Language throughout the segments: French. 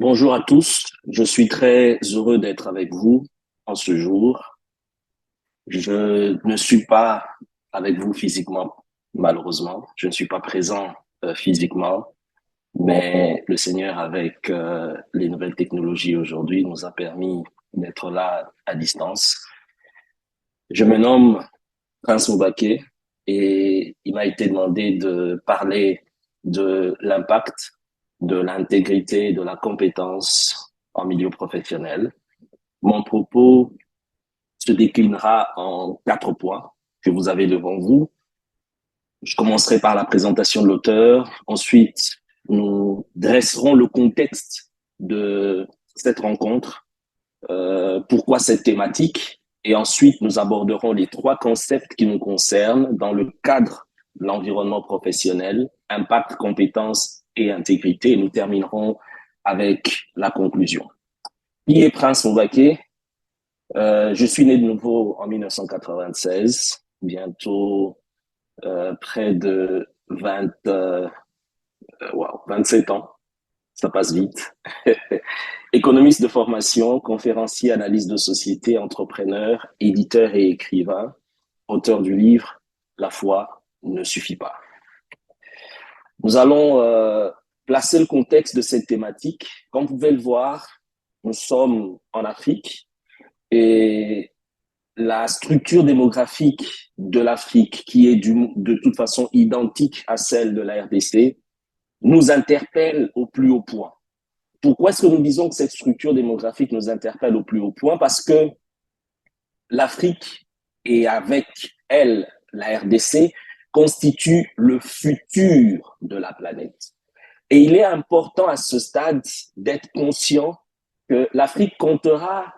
Bonjour à tous, je suis très heureux d'être avec vous en ce jour. Je ne suis pas avec vous physiquement, malheureusement. Je ne suis pas présent physiquement, mais le Seigneur, avec les nouvelles technologies aujourd'hui, nous a permis d'être là à distance. Je me nomme Prince Moubaké et il m'a été demandé de parler de l'impact, de l'intégrité, de la compétence en milieu professionnel. Mon propos se déclinera en 4 points que vous avez devant vous. Je commencerai par la présentation de l'auteur. Ensuite, nous dresserons le contexte de cette rencontre, pourquoi cette thématique, et ensuite nous aborderons les 3 concepts qui nous concernent dans le cadre de l'environnement professionnel: impact, compétence et intégrité. Et nous terminerons avec la conclusion. Qui est Prince Moubaké? Je suis né de nouveau en 1996, bientôt près de 27 ans, ça passe vite. Économiste de formation, conférencier, analyste de société, entrepreneur, éditeur et écrivain, auteur du livre La foi ne suffit pas. Nous allons placer le contexte de cette thématique. Comme vous pouvez le voir, nous sommes en Afrique et la structure démographique de l'Afrique, qui est de toute façon identique à celle de la RDC, nous interpelle au plus haut point. Pourquoi est-ce que nous disons que cette structure démographique nous interpelle au plus haut point? Parce que l'Afrique, et avec elle la RDC, constitue le futur de la planète. Et il est important à ce stade d'être conscient que l'Afrique comptera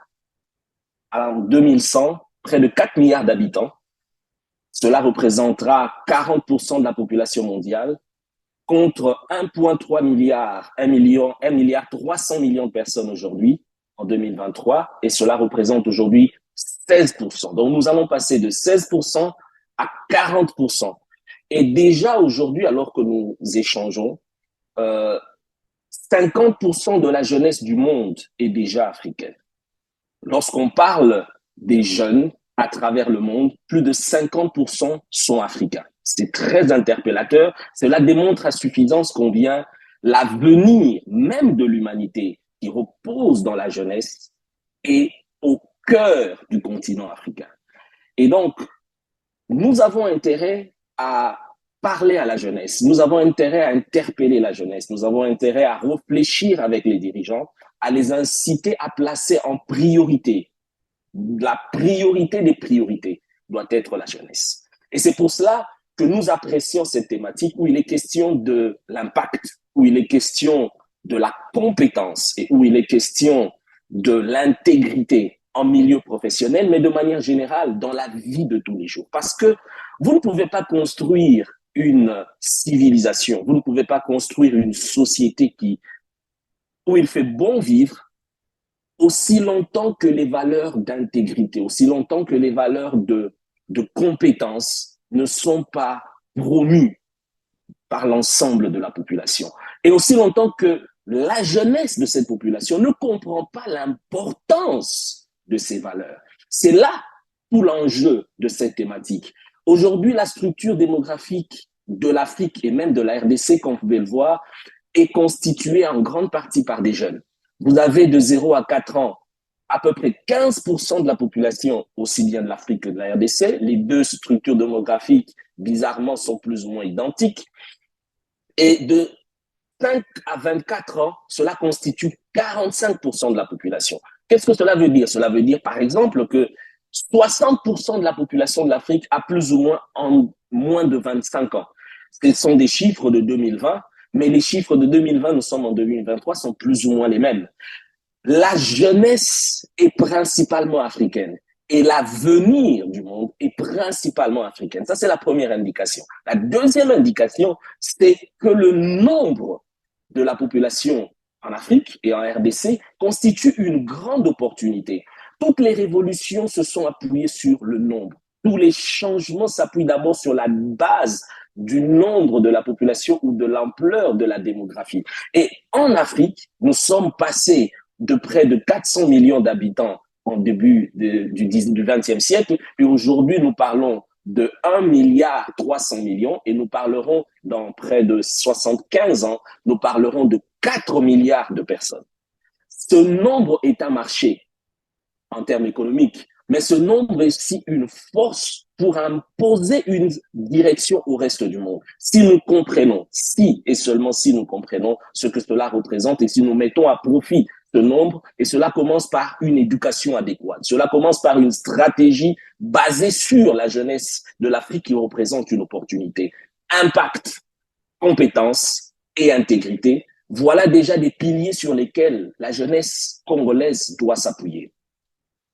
en 2100 près de 4 milliards d'habitants. Cela représentera 40% de la population mondiale contre 1,3 milliard, 1 milliard 300 millions de personnes aujourd'hui, en 2023, et cela représente aujourd'hui 16%. Donc nous allons passer de 16% à 40%. Et déjà aujourd'hui, alors que nous échangeons, 50% de la jeunesse du monde est déjà africaine. Lorsqu'on parle des jeunes à travers le monde, plus de 50% sont africains. C'est très interpellateur. Cela démontre à suffisance combien l'avenir même de l'humanité, qui repose dans la jeunesse, est au cœur du continent africain. Et donc, nous avons intérêt à parler à la jeunesse, nous avons intérêt à interpeller la jeunesse, nous avons intérêt à réfléchir avec les dirigeants, à les inciter à placer en priorité. La priorité des priorités doit être la jeunesse. Et c'est pour cela que nous apprécions cette thématique où il est question de l'impact, où il est question de la compétence et où il est question de l'intégrité en milieu professionnel, mais de manière générale dans la vie de tous les jours. Parce que vous ne pouvez pas construire une civilisation, vous ne pouvez pas construire une société où il fait bon vivre aussi longtemps que les valeurs d'intégrité, aussi longtemps que les valeurs de compétence ne sont pas promues par l'ensemble de la population. Et aussi longtemps que la jeunesse de cette population ne comprend pas l'importance de ces valeurs. C'est là tout l'enjeu de cette thématique. Aujourd'hui, la structure démographique de l'Afrique et même de la RDC, comme vous pouvez le voir, est constituée en grande partie par des jeunes. Vous avez de 0 à 4 ans à peu près 15% de la population, aussi bien de l'Afrique que de la RDC. Les deux structures démographiques, bizarrement, sont plus ou moins identiques. Et de 5 à 24 ans, cela constitue 45% de la population. Qu'est-ce que cela veut dire? Cela veut dire, par exemple, que 60% de la population de l'Afrique a plus ou moins en moins de 25 ans. Ce sont des chiffres de 2020, mais les chiffres de 2020, nous sommes en 2023, sont plus ou moins les mêmes. La jeunesse est principalement africaine et l'avenir du monde est principalement africain. Ça, c'est la première indication. La deuxième indication, c'est que le nombre de la population en Afrique et en RDC constitue une grande opportunité. Toutes les révolutions se sont appuyées sur le nombre. Tous les changements s'appuient d'abord sur la base du nombre de la population ou de l'ampleur de la démographie. Et en Afrique, nous sommes passés de près de 400 millions d'habitants en début du XXe siècle, et aujourd'hui, nous parlons de 1 milliard 300 millions et nous parlerons dans près de 75 ans, nous parlerons de 4 milliards de personnes. Ce nombre est un marché en termes économiques, mais ce nombre est aussi une force pour imposer une direction au reste du monde. Si nous comprenons, si et seulement si nous comprenons ce que cela représente et si nous mettons à profit ce nombre, et cela commence par une éducation adéquate. Cela commence par une stratégie basée sur la jeunesse de l'Afrique qui représente une opportunité. Impact, compétence et intégrité, voilà déjà des piliers sur lesquels la jeunesse congolaise doit s'appuyer.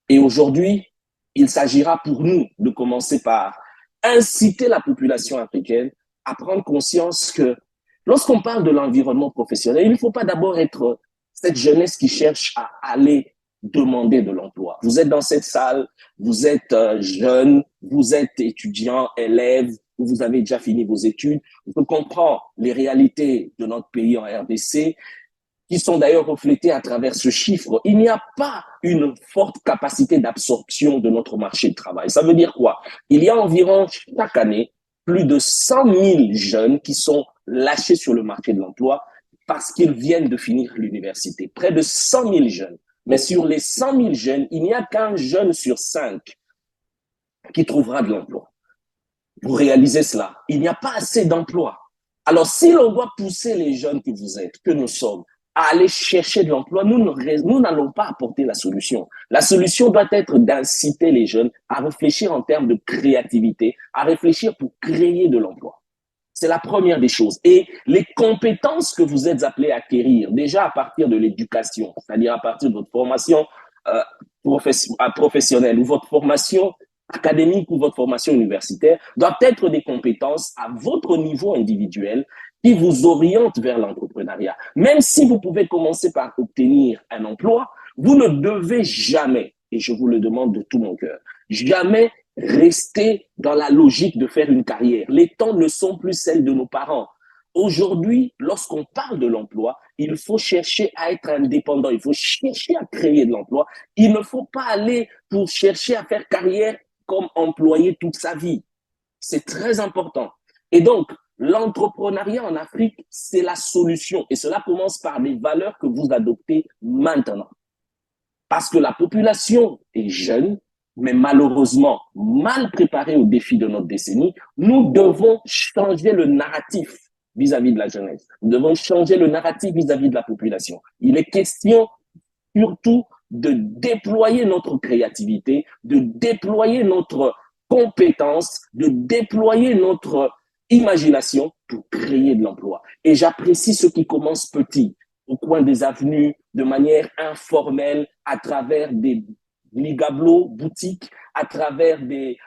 Et aujourd'hui, il s'agira pour nous de commencer par inciter la population africaine à prendre conscience que lorsqu'on parle de l'environnement professionnel, il ne faut pas d'abord être cette jeunesse qui cherche à aller demander de l'emploi. Vous êtes dans cette salle, vous êtes jeune, vous êtes étudiant, élève, ou vous avez déjà fini vos études. Je comprends les réalités de notre pays en RDC, qui sont d'ailleurs reflétés à travers ce chiffre. Il n'y a pas une forte capacité d'absorption de notre marché de travail. Ça veut dire quoi? Il y a environ chaque année plus de 100 000 jeunes qui sont lâchés sur le marché de l'emploi parce qu'ils viennent de finir l'université. Près de 100 000 jeunes. Mais sur les 100 000 jeunes, il n'y a qu'un jeune sur 5 qui trouvera de l'emploi. Vous réalisez cela? Il n'y a pas assez d'emplois. Alors, si l'on doit pousser les jeunes que vous êtes, que nous sommes, à aller chercher de l'emploi, nous n'allons pas apporter la solution. La solution doit être d'inciter les jeunes à réfléchir en termes de créativité, à réfléchir pour créer de l'emploi. C'est la première des choses. Et les compétences que vous êtes appelés à acquérir, déjà à partir de l'éducation, c'est-à-dire à partir de votre formation professionnelle ou votre formation académique ou votre formation universitaire, doivent être des compétences à votre niveau individuel qui vous orientent vers l'entrepreneuriat. Même si vous pouvez commencer par obtenir un emploi, vous ne devez jamais, et je vous le demande de tout mon cœur, jamais rester dans la logique de faire une carrière. Les temps ne sont plus celles de nos parents. Aujourd'hui, lorsqu'on parle de l'emploi, il faut chercher à être indépendant, il faut chercher à créer de l'emploi. Il ne faut pas aller pour chercher à faire carrière comme employé toute sa vie. C'est très important. Et donc, l'entrepreneuriat en Afrique, c'est la solution. Et cela commence par les valeurs que vous adoptez maintenant. Parce que la population est jeune, mais malheureusement mal préparée aux défis de notre décennie. Nous devons changer le narratif vis-à-vis de la jeunesse. Nous devons changer le narratif vis-à-vis de la population. Il est question surtout de déployer notre créativité, de déployer notre compétence, de déployer notre imagination pour créer de l'emploi. Et j'apprécie ceux qui commencent petits, au coin des avenues, de manière informelle, à travers des ligablos, boutiques, à travers des,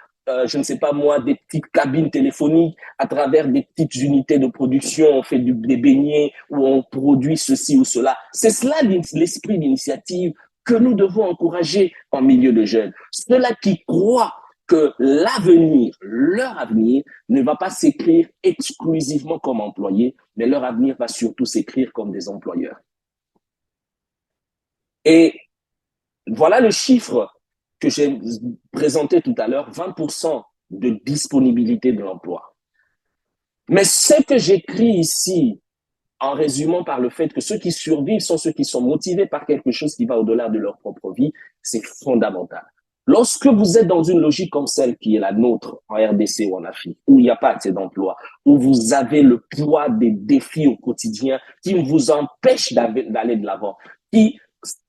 je ne sais pas moi, des petites cabines téléphoniques, à travers des petites unités de production, on fait des beignets, ou on produit ceci ou cela. C'est cela l'esprit d'initiative que nous devons encourager en milieu de jeunes. Ceux-là qui croient que l'avenir, leur avenir, ne va pas s'écrire exclusivement comme employés, mais leur avenir va surtout s'écrire comme des employeurs. Et voilà le chiffre que j'ai présenté tout à l'heure, 20% de disponibilité de l'emploi. Mais ce que j'écris ici, en résumant par le fait que ceux qui survivent sont ceux qui sont motivés par quelque chose qui va au-delà de leur propre vie, c'est fondamental. Lorsque vous êtes dans une logique comme celle qui est la nôtre en RDC ou en Afrique, où il n'y a pas assez d'emplois, où vous avez le poids des défis au quotidien qui vous empêchent d'aller de l'avant, qui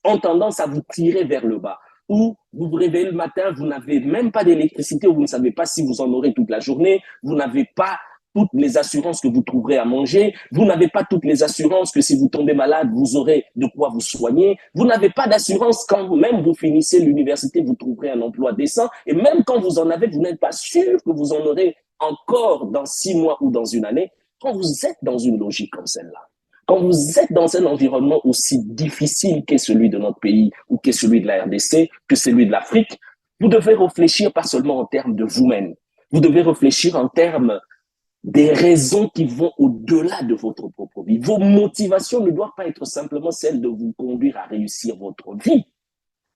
ont tendance à vous tirer vers le bas, où vous vous réveillez le matin, vous n'avez même pas d'électricité, ou vous ne savez pas si vous en aurez toute la journée, vous n'avez pas toutes les assurances que vous trouverez à manger, vous n'avez pas toutes les assurances que si vous tombez malade, vous aurez de quoi vous soigner, vous n'avez pas d'assurance quand même vous finissez l'université, vous trouverez un emploi décent, et même quand vous en avez, vous n'êtes pas sûr que vous en aurez encore dans 6 mois ou dans une année. Quand vous êtes dans une logique comme celle-là, quand vous êtes dans un environnement aussi difficile qu'est celui de notre pays ou qu'est celui de la RDC, que celui de l'Afrique, vous devez réfléchir pas seulement en termes de vous-même, vous devez réfléchir en termes des raisons qui vont au-delà de votre propre vie. Vos motivations ne doivent pas être simplement celles de vous conduire à réussir votre vie,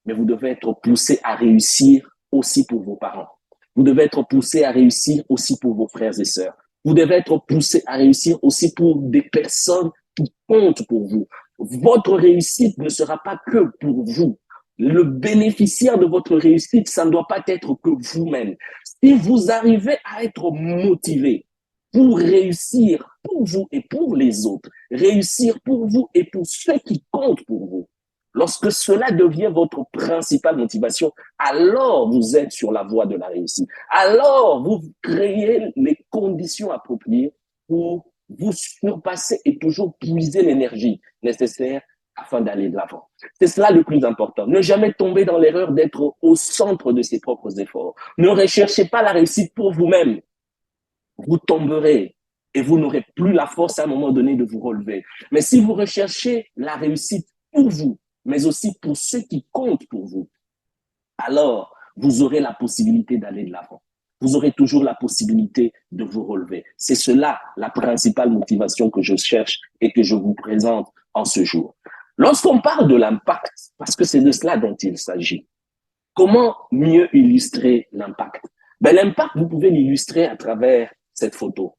mais vous devez être poussé à réussir aussi pour vos parents. Vous devez être poussé à réussir aussi pour vos frères et sœurs. Vous devez être poussé à réussir aussi pour des personnes qui comptent pour vous. Votre réussite ne sera pas que pour vous. Le bénéficiaire de votre réussite, ça ne doit pas être que vous-même. Si vous arrivez à être motivé pour réussir pour vous et pour les autres, réussir pour vous et pour ceux qui comptent pour vous, lorsque cela devient votre principale motivation, alors vous êtes sur la voie de la réussite. Alors vous créez les conditions appropriées pour vous surpasser et toujours puiser l'énergie nécessaire afin d'aller de l'avant. C'est cela le plus important. Ne jamais tomber dans l'erreur d'être au centre de ses propres efforts. Ne recherchez pas la réussite pour vous-même. Vous tomberez et vous n'aurez plus la force à un moment donné de vous relever. Mais si vous recherchez la réussite pour vous, mais aussi pour ceux qui comptent pour vous, alors vous aurez la possibilité d'aller de l'avant. Vous aurez toujours la possibilité de vous relever. C'est cela la principale motivation que je cherche et que je vous présente en ce jour. Lorsqu'on parle de l'impact, parce que c'est de cela dont il s'agit, comment mieux illustrer l'impact? L'impact, vous pouvez l'illustrer à travers cette photo.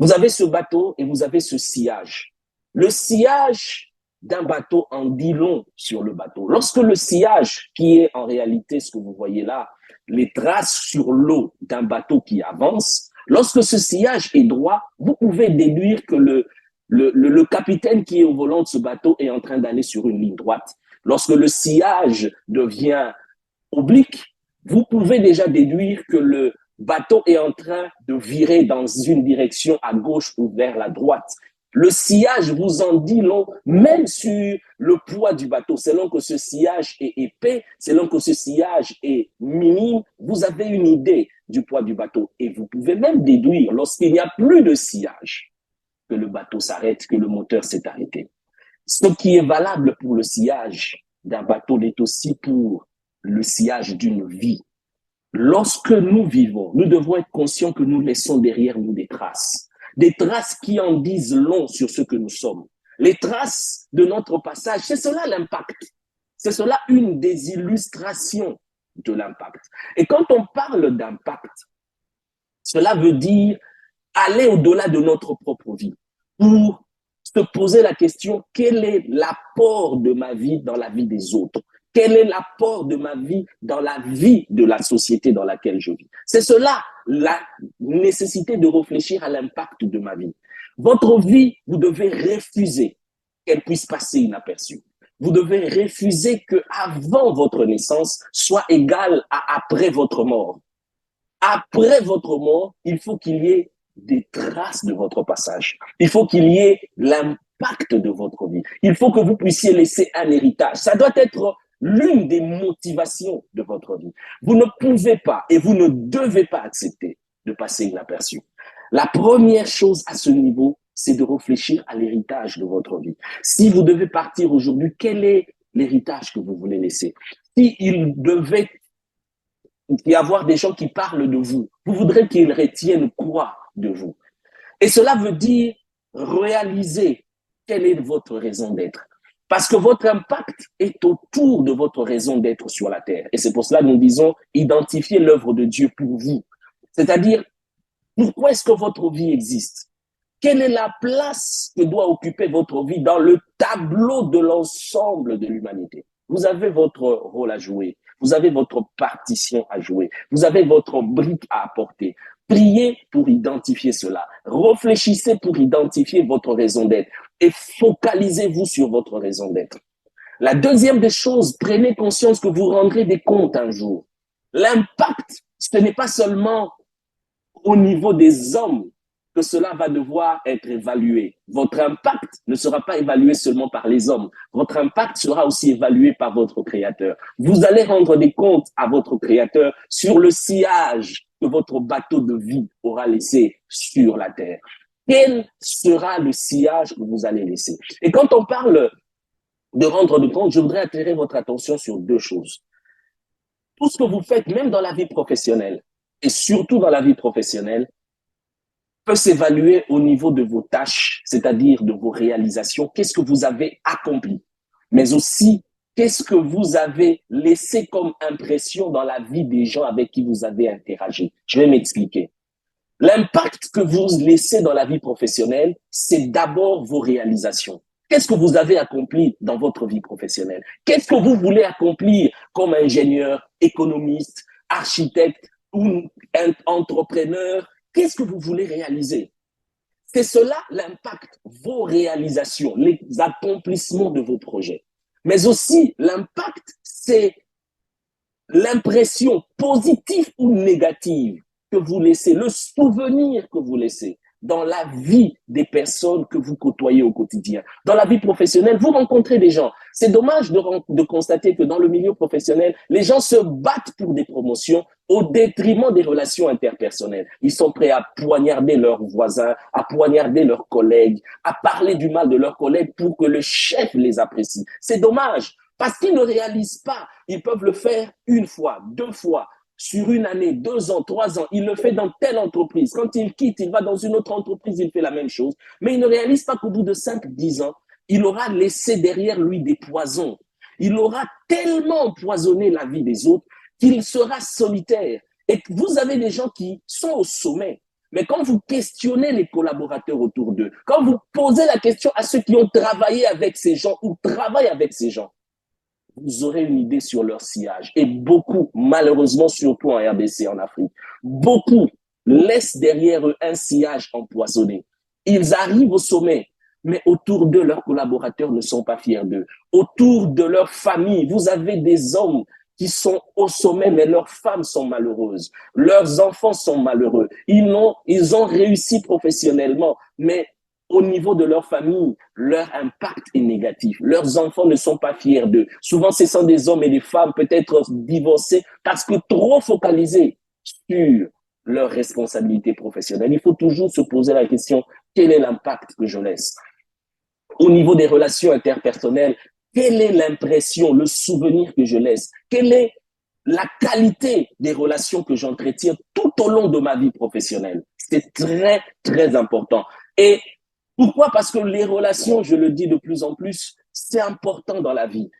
Vous avez ce bateau et vous avez ce sillage. Le sillage d'un bateau en dit long sur le bateau. Lorsque le sillage, qui est en réalité ce que vous voyez là, les traces sur l'eau d'un bateau qui avance, lorsque ce sillage est droit, vous pouvez déduire que le capitaine qui est au volant de ce bateau est en train d'aller sur une ligne droite. Lorsque le sillage devient oblique, vous pouvez déjà déduire que le bateau est en train de virer dans une direction à gauche ou vers la droite. Le sillage vous en dit long, même sur le poids du bateau. Selon que ce sillage est épais, selon que ce sillage est minime, vous avez une idée du poids du bateau. Et vous pouvez même déduire, lorsqu'il n'y a plus de sillage, que le bateau s'arrête, que le moteur s'est arrêté. Ce qui est valable pour le sillage d'un bateau l'est aussi pour le sillage d'une vie. Lorsque nous vivons, nous devons être conscients que nous laissons derrière nous des traces qui en disent long sur ce que nous sommes. Les traces de notre passage, c'est cela l'impact. C'est cela une des illustrations de l'impact. Et quand on parle d'impact, cela veut dire aller au-delà de notre propre vie pour se poser la question, quel est l'apport de ma vie dans la vie des autres? Quel est l'apport de ma vie dans la vie de la société dans laquelle je vis? C'est cela, la nécessité de réfléchir à l'impact de ma vie. Votre vie, vous devez refuser qu'elle puisse passer inaperçue. Vous devez refuser que avant votre naissance soit égal à après votre mort. Après votre mort, il faut qu'il y ait des traces de votre passage. Il faut qu'il y ait l'impact de votre vie. Il faut que vous puissiez laisser un héritage. Ça doit être l'une des motivations de votre vie. Vous ne pouvez pas et vous ne devez pas accepter de passer inaperçu. La première chose à ce niveau, c'est de réfléchir à l'héritage de votre vie. Si vous devez partir aujourd'hui, quel est l'héritage que vous voulez laisser? S'il devait y avoir des gens qui parlent de vous, vous voudrez qu'ils retiennent quoi de vous? Et cela veut dire réaliser quelle est votre raison d'être. Parce que votre impact est autour de votre raison d'être sur la terre. Et c'est pour cela que nous disons identifier l'œuvre de Dieu pour vous. C'est-à-dire, pourquoi est-ce que votre vie existe? Quelle est la place que doit occuper votre vie dans le tableau de l'ensemble de l'humanité? Vous avez votre rôle à jouer. Vous avez votre partition à jouer. Vous avez votre brique à apporter. Priez pour identifier cela. Réfléchissez pour identifier votre raison d'être et focalisez-vous sur votre raison d'être. La deuxième des choses, prenez conscience que vous rendrez des comptes un jour. L'impact, ce n'est pas seulement au niveau des hommes que cela va devoir être évalué. Votre impact ne sera pas évalué seulement par les hommes. Votre impact sera aussi évalué par votre Créateur. Vous allez rendre des comptes à votre Créateur sur le sillage que votre bateau de vie aura laissé sur la terre. Quel sera le sillage que vous allez laisser? Et quand on parle de rendre des comptes, je voudrais attirer votre attention sur deux choses. Tout ce que vous faites, même dans la vie professionnelle, et surtout dans la vie professionnelle, peut s'évaluer au niveau de vos tâches, c'est-à-dire de vos réalisations. Qu'est-ce que vous avez accompli? Mais aussi, qu'est-ce que vous avez laissé comme impression dans la vie des gens avec qui vous avez interagi? Je vais m'expliquer. L'impact que vous laissez dans la vie professionnelle, c'est d'abord vos réalisations. Qu'est-ce que vous avez accompli dans votre vie professionnelle? Qu'est-ce que vous voulez accomplir comme ingénieur, économiste, architecte ou entrepreneur? Qu'est-ce que vous voulez réaliser? C'est cela l'impact, vos réalisations, les accomplissements de vos projets. Mais aussi, l'impact, c'est l'impression positive ou négative que vous laissez, le souvenir que vous laissez dans la vie des personnes que vous côtoyez au quotidien. Dans la vie professionnelle, vous rencontrez des gens. C'est dommage de constater que dans le milieu professionnel, les gens se battent pour des promotions au détriment des relations interpersonnelles. Ils sont prêts à poignarder leurs voisins, à poignarder leurs collègues, à parler du mal de leurs collègues pour que le chef les apprécie. C'est dommage. Parce qu'ils ne réalisent pas, ils peuvent le faire une fois, deux fois, sur une année, 2 ans, 3 ans. Il le fait dans telle entreprise. Quand il quitte, il va dans une autre entreprise, il fait la même chose. Mais il ne réalise pas qu'au bout de 5, 10 ans, il aura laissé derrière lui des poisons. Il aura tellement empoisonné la vie des autres qu'il sera solitaire. Et vous avez des gens qui sont au sommet. Mais quand vous questionnez les collaborateurs autour d'eux, quand vous posez la question à ceux qui ont travaillé avec ces gens ou travaillent avec ces gens, vous aurez une idée sur leur sillage. Et beaucoup, malheureusement, surtout en RDC, en Afrique, beaucoup laissent derrière eux un sillage empoisonné. Ils arrivent au sommet, mais autour d'eux, leurs collaborateurs ne sont pas fiers d'eux. Autour de leur famille, vous avez des hommes qui sont au sommet, mais leurs femmes sont malheureuses. Leurs enfants sont malheureux. Ils ont réussi professionnellement, mais au niveau de leur famille, leur impact est négatif. Leurs enfants ne sont pas fiers d'eux. Souvent, ce sont des hommes et des femmes peut-être divorcés parce que trop focalisés sur leurs responsabilités professionnelles. Il faut toujours se poser la question, quel est l'impact que je laisse? Au niveau des relations interpersonnelles, quelle est l'impression, le souvenir que je laisse? Quelle est la qualité des relations que j'entretiens tout au long de ma vie professionnelle? C'est très, très important. Et pourquoi? Parce que les relations, je le dis de plus en plus, c'est important dans la vie.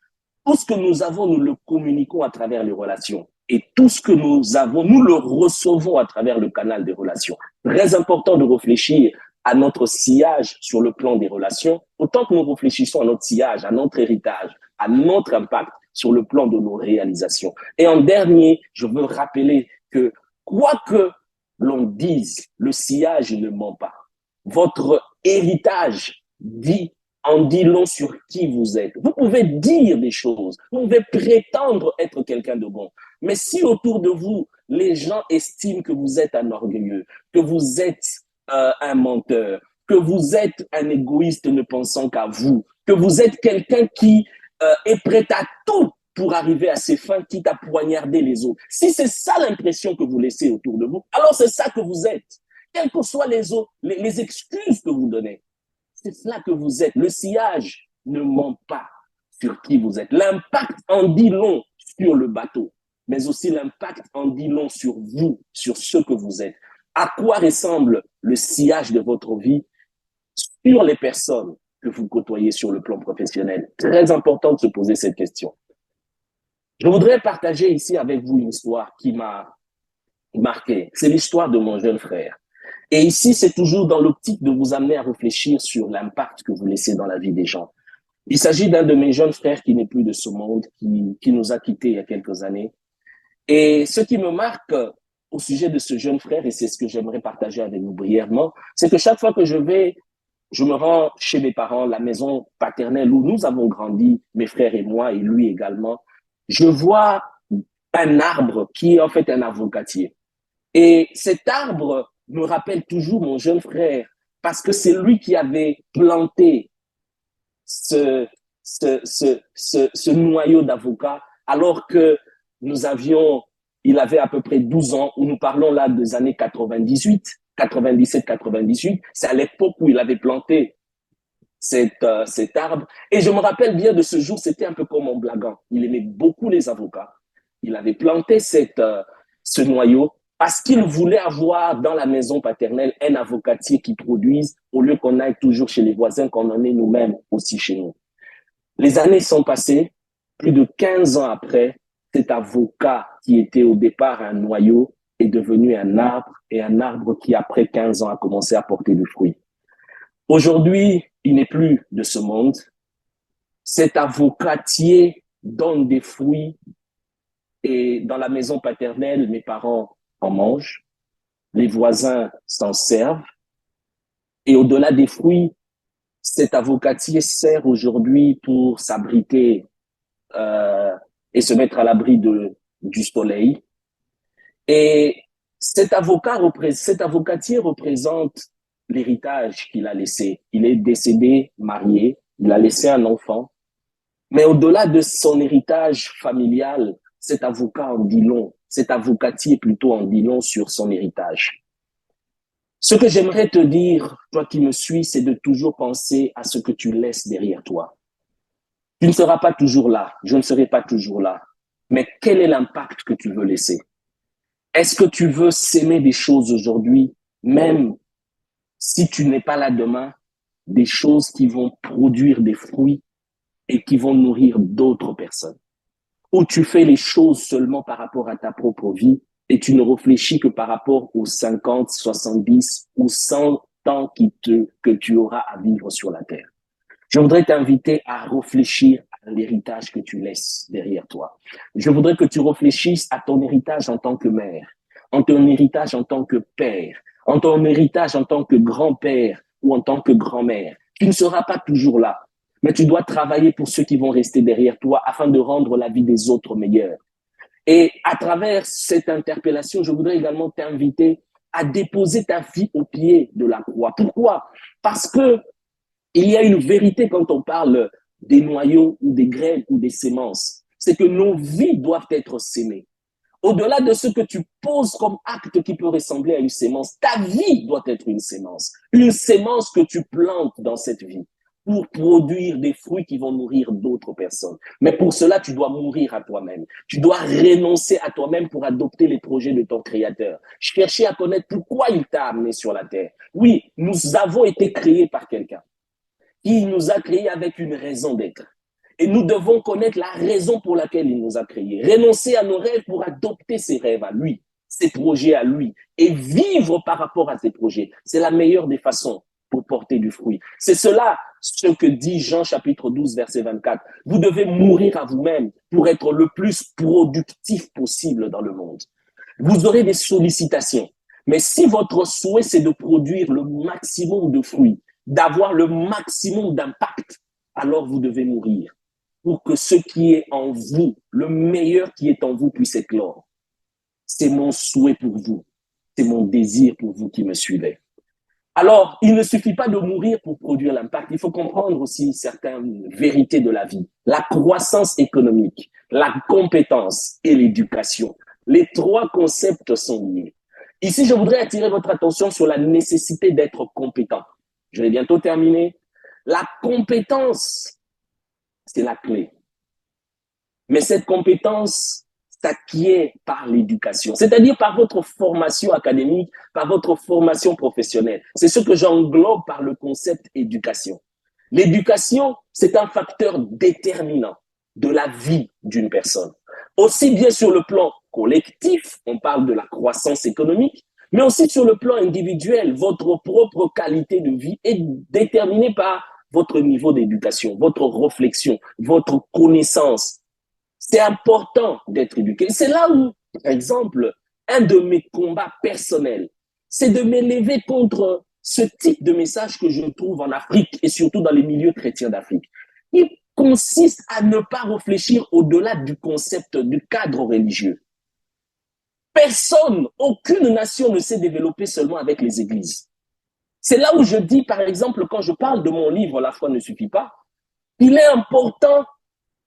Tout ce que nous avons, nous le communiquons à travers les relations. Et tout ce que nous avons, nous le recevons à travers le canal des relations. Très important de réfléchir à notre sillage sur le plan des relations, autant que nous réfléchissons à notre sillage, à notre héritage, à notre impact sur le plan de nos réalisations. Et en dernier, je veux rappeler que quoi que l'on dise, le sillage ne ment pas. Votre héritage en dit long sur qui vous êtes. Vous pouvez dire des choses, vous pouvez prétendre être quelqu'un de bon. Mais si autour de vous, les gens estiment que vous êtes un orgueilleux, que vous êtes un menteur, que vous êtes un égoïste ne pensant qu'à vous, que vous êtes quelqu'un qui est prêt à tout pour arriver à ses fins, quitte à poignarder les autres. Si c'est ça l'impression que vous laissez autour de vous, alors c'est ça que vous êtes. Quelles que soient les excuses que vous donnez, c'est cela que vous êtes. Le sillage ne ment pas sur qui vous êtes. L'impact en dit long sur le bateau, mais aussi l'impact en dit long sur vous, sur ce que vous êtes. À quoi ressemble le sillage de votre vie sur les personnes que vous côtoyez sur le plan professionnel? Très important de se poser cette question. Je voudrais partager ici avec vous une histoire qui m'a marqué. C'est l'histoire de mon jeune frère. Et ici, c'est toujours dans l'optique de vous amener à réfléchir sur l'impact que vous laissez dans la vie des gens. Il s'agit d'un de mes jeunes frères qui n'est plus de ce monde, qui nous a quittés il y a quelques années. Et ce qui me marque au sujet de ce jeune frère, et c'est ce que j'aimerais partager avec vous brièvement, c'est que chaque fois que je me rends chez mes parents, la maison paternelle où nous avons grandi, mes frères et moi, et lui également, je vois un arbre qui est en fait un avocatier. Et cet arbre me rappelle toujours mon jeune frère, parce que c'est lui qui avait planté ce noyau d'avocat, alors que il avait à peu près 12 ans, où nous parlons là des années 98, 97, 98. C'est à l'époque où il avait planté cet arbre. Et je me rappelle bien de ce jour, c'était un peu comme en blaguant. Il aimait beaucoup les avocats. Il avait planté ce noyau. parce qu'ils voulaient avoir dans la maison paternelle un avocatier qui produise au lieu qu'on aille toujours chez les voisins, qu'on en ait nous-mêmes aussi chez nous. Les années sont passées, plus de 15 ans après, cet avocat qui était au départ un noyau est devenu un arbre et un arbre qui, après 15 ans, a commencé à porter du fruit. Aujourd'hui, il n'est plus de ce monde. Cet avocatier donne des fruits et dans la maison paternelle, mes parents en mangent, les voisins s'en servent et au-delà des fruits, cet avocatier sert aujourd'hui pour s'abriter et se mettre à l'abri du soleil. Et cet avocatier représente l'héritage qu'il a laissé. Il est décédé, marié, il a laissé un enfant. Mais au-delà de son héritage familial, cet avocat en dit long. Cet avocatier plutôt en dit long sur son héritage. Ce que j'aimerais te dire, toi qui me suis, c'est de toujours penser à ce que tu laisses derrière toi. Tu ne seras pas toujours là, je ne serai pas toujours là. Mais quel est l'impact que tu veux laisser? Est-ce que tu veux s'aimer des choses aujourd'hui, même si tu n'es pas là demain, des choses qui vont produire des fruits et qui vont nourrir d'autres personnes? Ou tu fais les choses seulement par rapport à ta propre vie et tu ne réfléchis que par rapport aux 50, 70 ou 100 ans que tu auras à vivre sur la terre? Je voudrais t'inviter à réfléchir à l'héritage que tu laisses derrière toi. Je voudrais que tu réfléchisses à ton héritage en tant que mère, en ton héritage en tant que père, en ton héritage en tant que grand-père ou en tant que grand-mère. Tu ne seras pas toujours là, mais tu dois travailler pour ceux qui vont rester derrière toi afin de rendre la vie des autres meilleure. Et à travers cette interpellation, je voudrais également t'inviter à déposer ta vie au pied de la croix. Pourquoi? Parce que il y a une vérité quand on parle des noyaux ou des graines ou des semences. C'est que nos vies doivent être sémées. Au-delà de ce que tu poses comme acte qui peut ressembler à une sémence, ta vie doit être une sémence que tu plantes dans cette vie pour produire des fruits qui vont nourrir d'autres personnes. Mais pour cela, tu dois mourir à toi-même. Tu dois renoncer à toi-même pour adopter les projets de ton Créateur. Chercher à connaître pourquoi il t'a amené sur la terre. Oui, nous avons été créés par quelqu'un qui nous a créés avec une raison d'être. Et nous devons connaître la raison pour laquelle il nous a créés. Renoncer à nos rêves pour adopter ses rêves à lui, ses projets à lui, et vivre par rapport à ses projets. C'est la meilleure des façons pour porter du fruit. C'est cela ce que dit Jean chapitre 12, verset 24. Vous devez mourir à vous-même pour être le plus productif possible dans le monde. Vous aurez des sollicitations. Mais si votre souhait, c'est de produire le maximum de fruits, d'avoir le maximum d'impact, alors vous devez mourir pour que ce qui est en vous, le meilleur qui est en vous, puisse éclore. C'est mon souhait pour vous. C'est mon désir pour vous qui me suivez. Alors, il ne suffit pas de mourir pour produire l'impact. Il faut comprendre aussi certaines vérités de la vie. La croissance économique, la compétence et l'éducation. Les trois concepts sont liés. Ici, je voudrais attirer votre attention sur la nécessité d'être compétent. Je vais bientôt terminer. La compétence, c'est la clé. Mais cette compétence s'acquiert par l'éducation, c'est-à-dire par votre formation académique, par votre formation professionnelle. C'est ce que j'englobe par le concept éducation. L'éducation, c'est un facteur déterminant de la vie d'une personne. Aussi bien sur le plan collectif, on parle de la croissance économique, mais aussi sur le plan individuel, votre propre qualité de vie est déterminée par votre niveau d'éducation, votre réflexion, votre connaissance. C'est important d'être éduqué. C'est là où, par exemple, un de mes combats personnels, c'est de m'élever contre ce type de message que je trouve en Afrique et surtout dans les milieux chrétiens d'Afrique. Il consiste à ne pas réfléchir au-delà du concept du cadre religieux. Personne, aucune nation ne s'est développée seulement avec les églises. C'est là où je dis, par exemple, quand je parle de mon livre « La foi ne suffit pas », il est important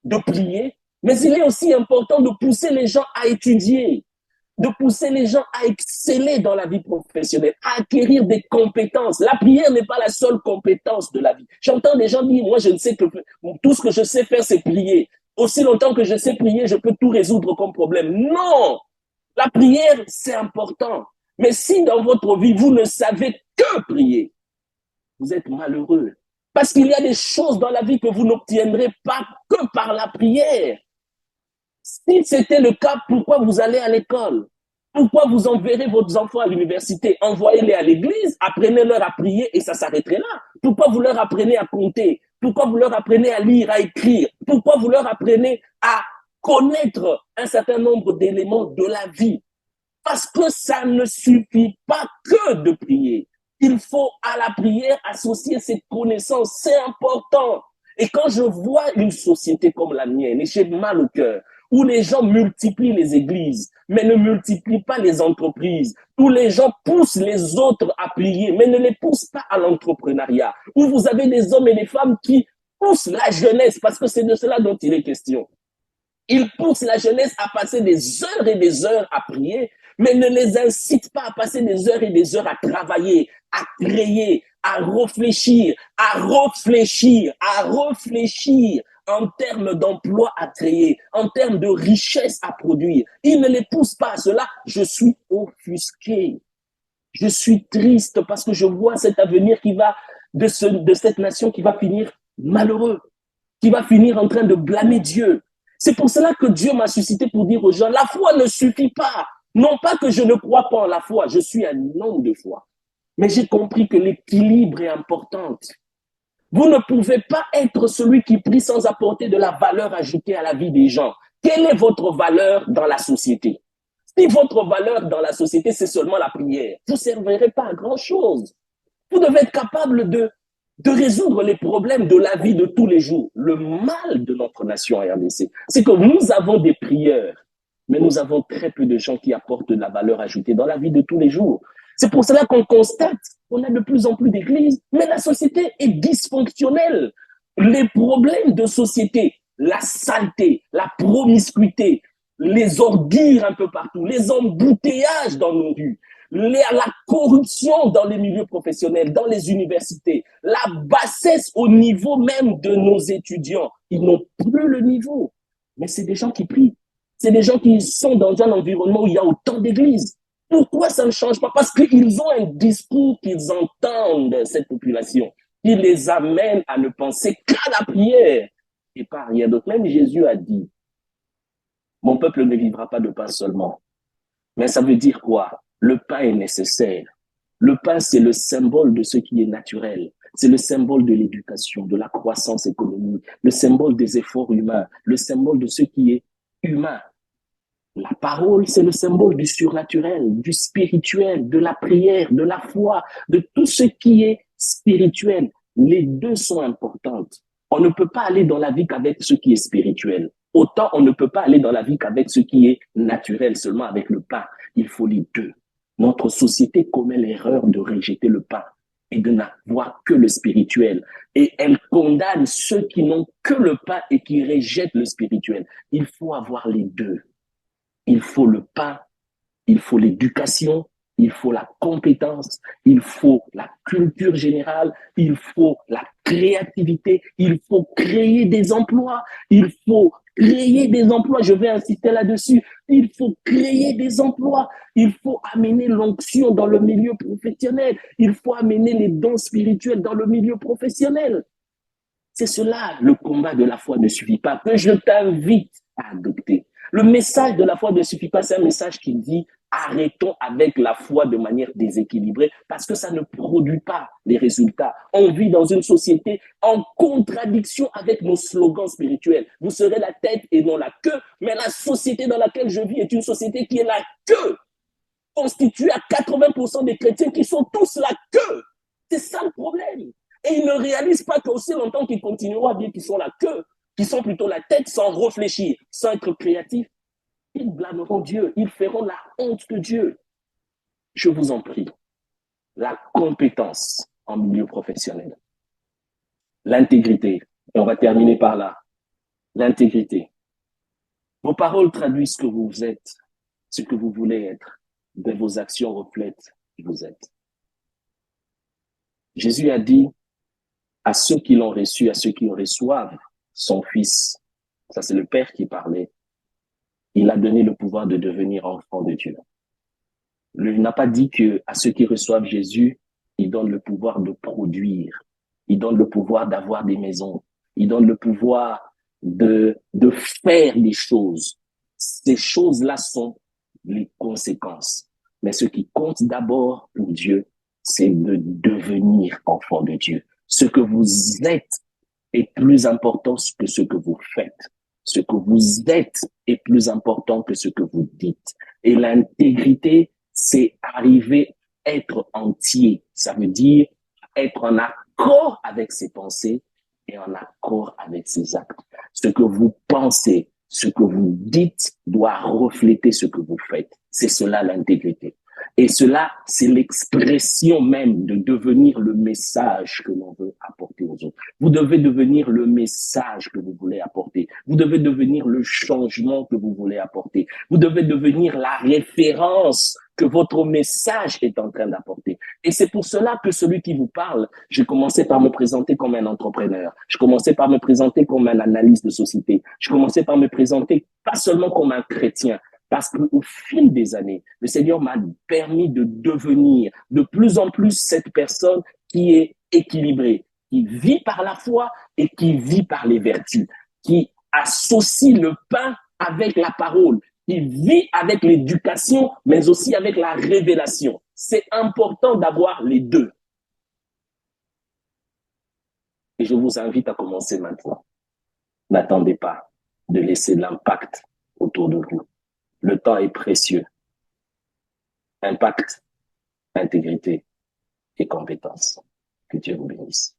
de prier, mais il est aussi important de pousser les gens à étudier, de pousser les gens à exceller dans la vie professionnelle, à acquérir des compétences. La prière n'est pas la seule compétence de la vie. J'entends des gens dire, moi je ne sais que tout ce que je sais faire, c'est prier. Aussi longtemps que je sais prier, je peux tout résoudre comme problème. Non! La prière, c'est important. Mais si dans votre vie, vous ne savez que prier, vous êtes malheureux. Parce qu'il y a des choses dans la vie que vous n'obtiendrez pas que par la prière. Si c'était le cas, pourquoi vous allez à l'école? Pourquoi vous enverrez vos enfants à l'université? Envoyez-les à l'église, apprenez-leur à prier et ça s'arrêterait là. Pourquoi vous leur apprenez à compter? Pourquoi vous leur apprenez à lire, à écrire? Pourquoi vous leur apprenez à connaître un certain nombre d'éléments de la vie? Parce que ça ne suffit pas que de prier. Il faut à la prière associer cette connaissance. C'est important. Et quand je vois une société comme la mienne, et j'ai mal au cœur, où les gens multiplient les églises, mais ne multiplient pas les entreprises, où les gens poussent les autres à prier, mais ne les poussent pas à l'entrepreneuriat, où vous avez des hommes et des femmes qui poussent la jeunesse, parce que c'est de cela dont il est question. Ils poussent la jeunesse à passer des heures et des heures à prier, mais ne les incitent pas à passer des heures et des heures à travailler, à créer, à réfléchir, en termes d'emploi à créer, en termes de richesse à produire. Ils ne les poussent pas à cela. Je suis offusqué. Je suis triste parce que je vois cet avenir qui va de cette nation qui va finir malheureux, qui va finir en train de blâmer Dieu. C'est pour cela que Dieu m'a suscité pour dire aux gens, la foi ne suffit pas. Non pas que je ne crois pas en la foi, je suis un homme de foi. Mais j'ai compris que l'équilibre est important. Vous ne pouvez pas être celui qui prie sans apporter de la valeur ajoutée à la vie des gens. Quelle est votre valeur dans la société? Si votre valeur dans la société, c'est seulement la prière, vous ne servirez pas à grand-chose. Vous devez être capable de résoudre les problèmes de la vie de tous les jours. Le mal de notre nation RDC, c'est que nous avons des prieurs, mais nous avons très peu de gens qui apportent de la valeur ajoutée dans la vie de tous les jours. C'est pour cela qu'on constate qu'on a de plus en plus d'églises, mais la société est dysfonctionnelle. Les problèmes de société, la saleté, la promiscuité, les ordures un peu partout, les embouteillages dans nos rues, la corruption dans les milieux professionnels, dans les universités, la bassesse au niveau même de nos étudiants. Ils n'ont plus le niveau. Mais c'est des gens qui prient. C'est des gens qui sont dans un environnement où il y a autant d'églises. Pourquoi ça ne change pas? Parce qu'ils ont un discours qu'ils entendent, cette population, qui les amène à ne penser qu'à la prière et pas rien d'autre. Même Jésus a dit, mon peuple ne vivra pas de pain seulement. Mais ça veut dire quoi? Le pain est nécessaire. Le pain, c'est le symbole de ce qui est naturel. C'est le symbole de l'éducation, de la croissance économique, le symbole des efforts humains, le symbole de ce qui est humain. La parole, c'est le symbole du surnaturel, du spirituel, de la prière, de la foi, de tout ce qui est spirituel. Les deux sont importantes. On ne peut pas aller dans la vie qu'avec ce qui est spirituel. Autant on ne peut pas aller dans la vie qu'avec ce qui est naturel, seulement avec le pain. Il faut les deux. Notre société commet l'erreur de rejeter le pain et de n'avoir que le spirituel. Et elle condamne ceux qui n'ont que le pain et qui rejettent le spirituel. Il faut avoir les deux. Il faut le pain, il faut l'éducation, il faut la compétence, il faut la culture générale, il faut la créativité, il faut créer des emplois, il faut créer des emplois, je vais insister là-dessus, il faut créer des emplois, il faut amener l'onction dans le milieu professionnel, il faut amener les dons spirituels dans le milieu professionnel. C'est cela, le combat de la foi ne suffit pas, que je t'invite à adopter. Le message de la foi ne suffit pas, c'est un message qui dit arrêtons avec la foi de manière déséquilibrée parce que ça ne produit pas les résultats. On vit dans une société en contradiction avec nos slogans spirituels. Vous serez la tête et non la queue, mais la société dans laquelle je vis est une société qui est la queue, constituée à 80% des chrétiens qui sont tous la queue. C'est ça le problème. Et ils ne réalisent pas qu'aussi longtemps qu'ils continueront à dire qu'ils sont la queue, qu'ils sont plutôt la tête sans réfléchir, sans être créatifs, ils blâmeront Dieu, ils feront la honte de Dieu. Je vous en prie, la compétence en milieu professionnel, l'intégrité, et on va terminer par là, l'intégrité. Vos paroles traduisent ce que vous êtes, ce que vous voulez être, mais vos actions reflètent qui vous êtes. Jésus a dit à ceux qui l'ont reçu, à ceux qui reçoivent son Fils, ça c'est le Père qui parlait, Il a donné le pouvoir de devenir enfant de Dieu. Il n'a pas dit que à ceux qui reçoivent Jésus, il donne le pouvoir de produire. Il donne le pouvoir d'avoir des maisons. Il donne le pouvoir de faire des choses. Ces choses-là sont les conséquences. Mais ce qui compte d'abord pour Dieu, c'est de devenir enfant de Dieu. Ce que vous êtes est plus important que ce que vous faites. Ce que vous êtes est plus important que ce que vous dites. Et l'intégrité, c'est arriver à être entier. Ça veut dire être en accord avec ses pensées et en accord avec ses actes. Ce que vous pensez, ce que vous dites doit refléter ce que vous faites. C'est cela l'intégrité. Et cela, c'est l'expression même de devenir le message que l'on veut apporter aux autres. Vous devez devenir le message que vous voulez apporter. Vous devez devenir le changement que vous voulez apporter. Vous devez devenir la référence que votre message est en train d'apporter. Et c'est pour cela que celui qui vous parle, je commençais par me présenter comme un entrepreneur. Je commençais par me présenter comme un analyste de société. Je commençais par me présenter pas seulement comme un chrétien, parce qu'au fil des années, le Seigneur m'a permis de devenir de plus en plus cette personne qui est équilibrée, qui vit par la foi et qui vit par les vertus, qui associe le pain avec la parole, qui vit avec l'éducation, mais aussi avec la révélation. C'est important d'avoir les deux. Et je vous invite à commencer maintenant. N'attendez pas de laisser l'impact autour de vous. Le temps est précieux. Impact, intégrité et compétence. Que Dieu vous bénisse.